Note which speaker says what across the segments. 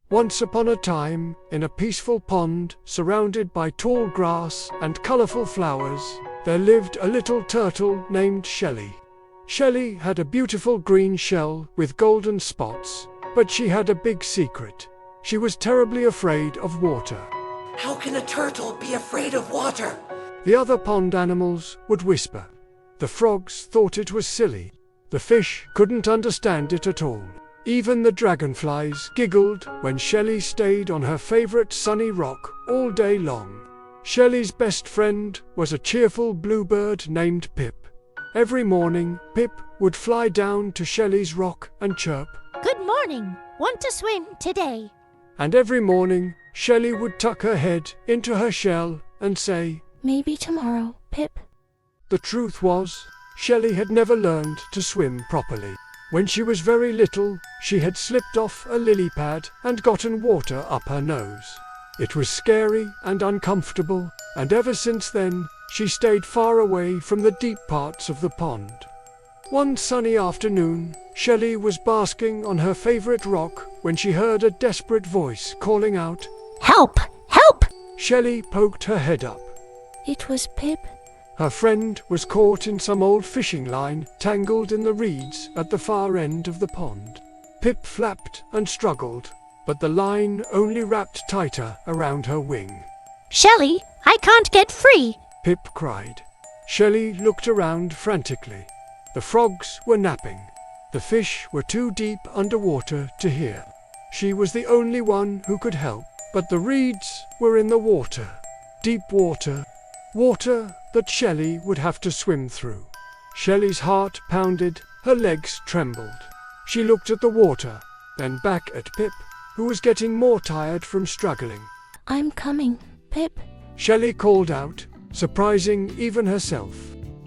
Speaker 1: Once upon a time, in a peaceful pond, surrounded by tall grass and colorful flowers, there lived a little turtle named Shelly. Shelly had a beautiful green shell with golden spots, but she had a big secret. She was terribly afraid of water.
Speaker 2: How can a turtle be afraid of water?
Speaker 1: The other pond animals would whisper. The frogs thought it was silly. The fish couldn't understand it at all. Even the dragonflies giggled when Shelly stayed on her favorite sunny rock all day long. Shelly's best friend was a cheerful bluebird named Pip. Every morning, Pip would fly down to Shelly's rock and chirp.
Speaker 3: Good morning. Want to swim today?
Speaker 1: And every morning, Shelly would tuck her head into her shell and say,
Speaker 4: Maybe tomorrow, Pip.
Speaker 1: The truth was, Shelly had never learned to swim properly. When she was very little, she had slipped off a lily pad and gotten water up her nose. It was scary and uncomfortable, and ever since then, she stayed far away from the deep parts of the pond. One sunny afternoon, Shelly was basking on her favorite rock when she heard a desperate voice calling out,
Speaker 3: Help! Help!
Speaker 1: Shelly poked her head up.
Speaker 4: It was Pip.
Speaker 1: Her friend was caught in some old fishing line, tangled in the reeds at the far end of the pond. Pip flapped and struggled, but the line only wrapped tighter around her wing.
Speaker 3: Shelly, I can't get free!
Speaker 1: Pip cried. Shelly looked around frantically. The frogs were napping. The fish were too deep underwater to hear. She was the only one who could help, but the reeds were in the water. Deep water. Water that Shelly would have to swim through. Shelly's heart pounded, her legs trembled. She looked at the water, then back at Pip, who was getting more tired from struggling.
Speaker 4: I'm coming, Pip.
Speaker 1: Shelly called out, surprising even herself.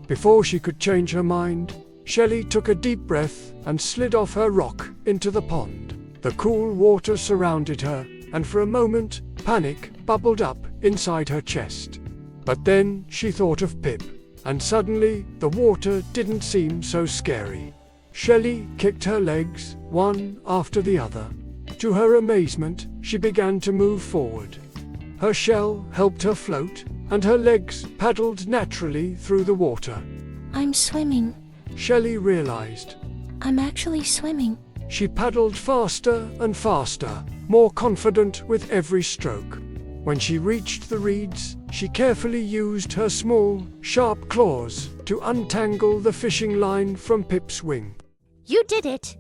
Speaker 1: Before she could change her mind, Shelly took a deep breath and slid off her rock into the pond. The cool water surrounded her, and for a moment, panic bubbled up inside her chest. But then she thought of Pip, and suddenly the water didn't seem so scary. Shelly kicked her legs, one after the other. To her amazement, she began to move forward. Her shell helped her float, and her legs paddled naturally through the water.
Speaker 4: I'm swimming.
Speaker 1: Shelly realized.
Speaker 4: I'm actually swimming.
Speaker 1: She paddled faster and faster, more confident with every stroke. When she reached the reeds, she carefully used her small, sharp claws to untangle the fishing line from Pip's wing.
Speaker 3: You did it!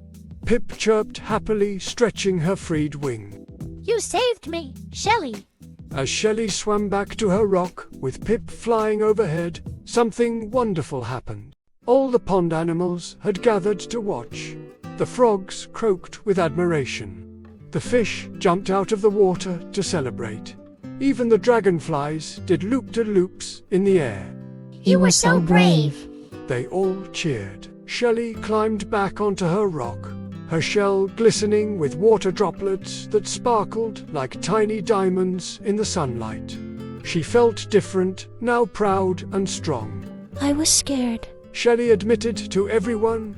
Speaker 1: Pip chirped happily, stretching her freed wing.
Speaker 3: You saved me, Shelly!
Speaker 1: As Shelly swam back to her rock, with Pip flying overhead, something wonderful happened. All the pond animals had gathered to watch. The frogs croaked with admiration. The fish jumped out of the water to celebrate. Even the dragonflies did loop-de-loops in the air.
Speaker 3: You were so brave!
Speaker 1: They all cheered. Shelly climbed back onto her rock, her shell glistening with water droplets that sparkled like tiny diamonds in the sunlight. She felt different, now proud and strong.
Speaker 4: I was scared.
Speaker 1: Shelly admitted to everyone.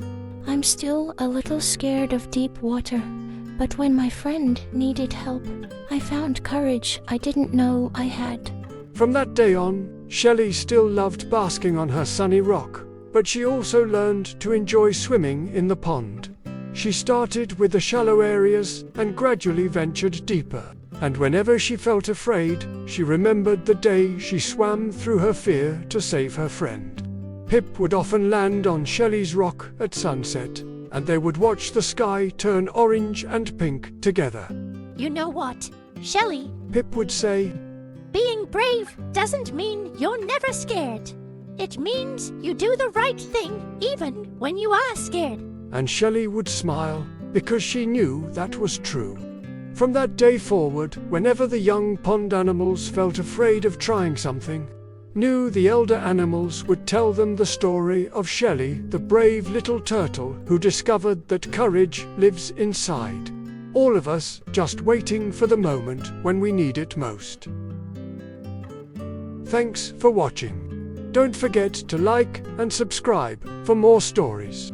Speaker 4: I'm still a little scared of deep water, but when my friend needed help, I found courage I didn't know I had.
Speaker 1: From that day on, Shelly still loved basking on her sunny rock, but she also learned to enjoy swimming in the pond. She started with the shallow areas and gradually ventured deeper. And whenever she felt afraid, she remembered the day she swam through her fear to save her friend. Pip would often land on Shelly's rock at sunset, and they would watch the sky turn orange and pink together.
Speaker 3: You know what, Shelly?
Speaker 1: Pip would say,
Speaker 3: Being brave doesn't mean you're never scared. It means you do the right thing even when you are scared.
Speaker 1: And Shelly would smile, because she knew that was true. From that day forward, whenever the young pond animals felt afraid of trying something, the elder animals would tell them the story of Shelly, the brave little turtle who discovered that courage lives inside. All of us just waiting for the moment when we need it most. Thanks for watching. Don't forget to like and subscribe for more stories.